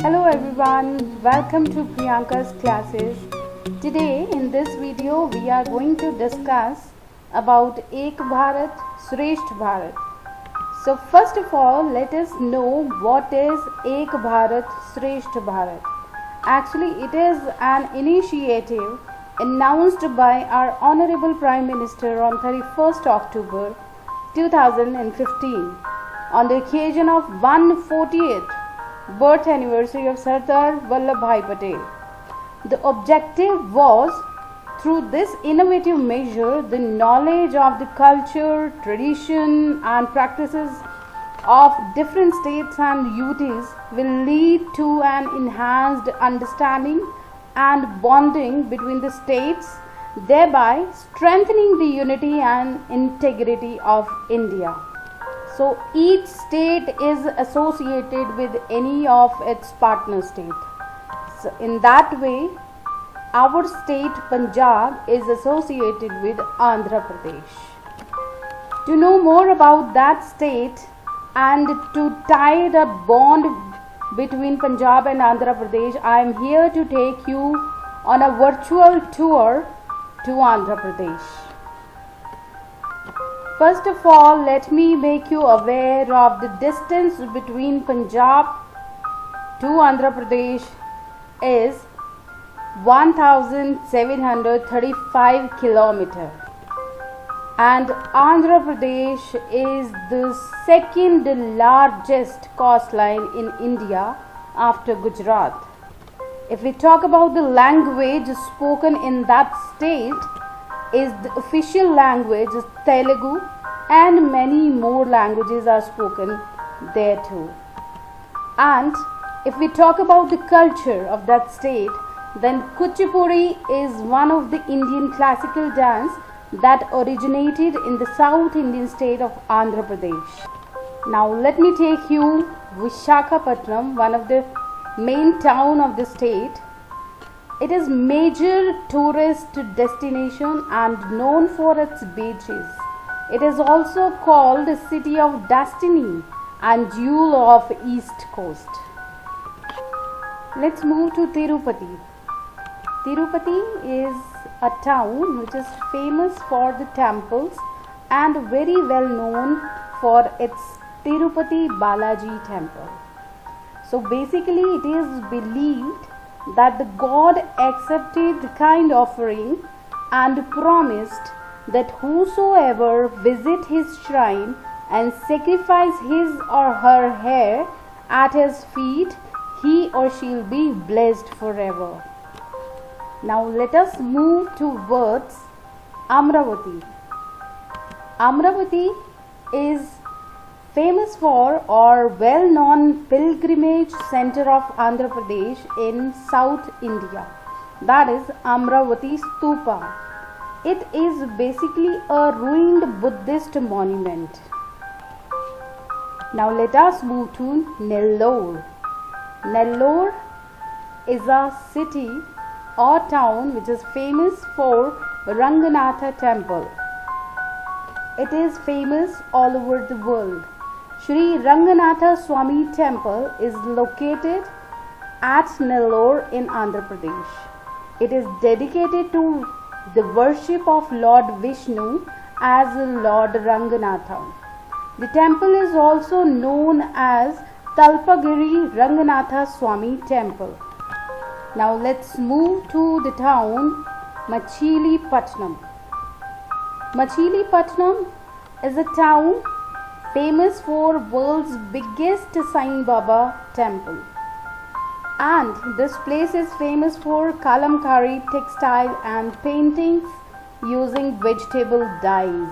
Hello everyone, welcome to Priyanka's classes. Today in this video we are going to discuss about Ek Bharat, Shresth Bharat. So first of all, let us know what is Ek Bharat, Shresth Bharat. Actually, it is an initiative announced by our Honorable Prime Minister on 31st October 2015 on the occasion of 140th birth anniversary of Sardar Vallabhbhai Patel. The objective was, through this innovative measure, the knowledge of the culture, tradition and practices of different states and UTs will lead to an enhanced understanding and bonding between the states, thereby strengthening the unity and integrity of India. So each state is associated with any of its partner states. So in that way, our state Punjab is associated with Andhra Pradesh. To know more about that state and to tie the bond between Punjab and Andhra Pradesh, I am here to take you on a virtual tour to Andhra Pradesh. First of all, let me make you aware of the distance between Punjab to Andhra Pradesh is 1735 km, and Andhra Pradesh is the second largest coastline in India after Gujarat. If we talk about the language spoken in that state, is the official language is Telugu, and many more languages are spoken there too. And if we talk about the culture of that state, then Kuchipudi is one of the Indian classical dance that originated in the South Indian state of Andhra Pradesh. Now let me take you Visakhapatnam, one of the main town of the state. It is major tourist destination and known for its beaches. It is also called the city of destiny and jewel of East Coast. Let's move to Tirupati. Tirupati is a town which is famous for the temples and very well known for its Tirupati Balaji temple. So basically it is believed that the god accepted the kind offering and promised that whosoever visit his shrine and sacrifice his or her hair at his feet, he or she will be blessed forever. Now let us move towards Amravati. Amravati is famous for or well-known pilgrimage center of Andhra Pradesh in South India. That is Amravati Stupa. It is basically a ruined Buddhist monument. Now let us move to Nellore. Nellore is a city or town which is famous for Ranganatha temple. It is famous all over the world. Sri Ranganatha Swami temple is located at Nellore in Andhra Pradesh. It is dedicated to the worship of Lord Vishnu as Lord Ranganatha. The temple is also known as Talpagiri Ranganatha Swami temple. Now let's move to the town Machilipatnam. Machilipatnam is a town famous for world's biggest Sai Baba temple, and this place is famous for kalamkari textile and paintings using vegetable dyes.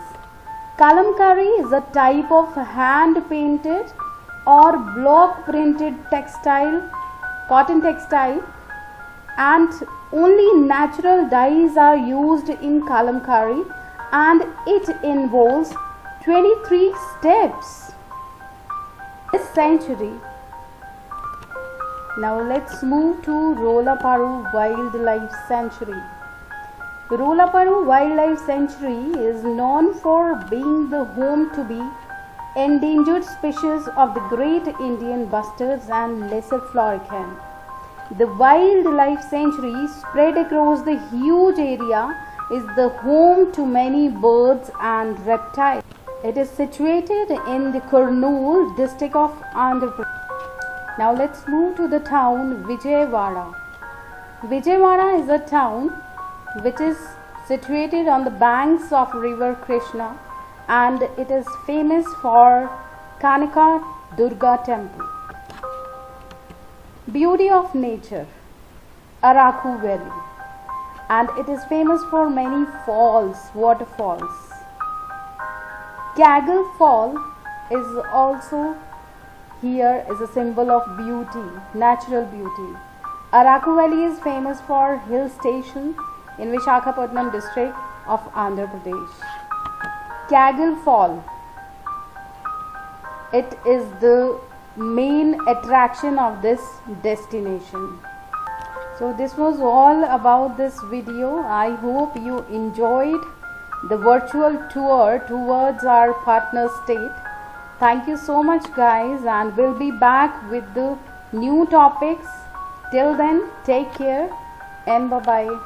Kalamkari is a type of hand painted or block printed textile, cotton textile, and only natural dyes are used in kalamkari, and it involves 23 steps. This century. Now let's move to Rolaparu Wildlife Sanctuary. Rolaparu Wildlife Sanctuary is known for being the home to be endangered species of the great Indian bustards and lesser florican. The wildlife sanctuary, spread across the huge area, is the home to many birds and reptiles. It is situated in the Kurnool district of Andhra Pradesh. Now let's move to the town Vijayawada. Vijayawada is a town which is situated on the banks of river Krishna, and it is famous for Kanaka Durga temple. Beauty of nature, Araku Valley, and it is famous for many falls, waterfalls. Kaggle Fall is also here is a symbol of beauty, natural beauty. Araku Valley is famous for hill station in Visakhapatnam district of Andhra Pradesh. Kaggle Fall, it is the main attraction of this destination. So this was all about this video. I hope you enjoyed the virtual tour towards our partner state. Thank you so much guys, and we'll be back with the new topics. Till then, take care and bye bye.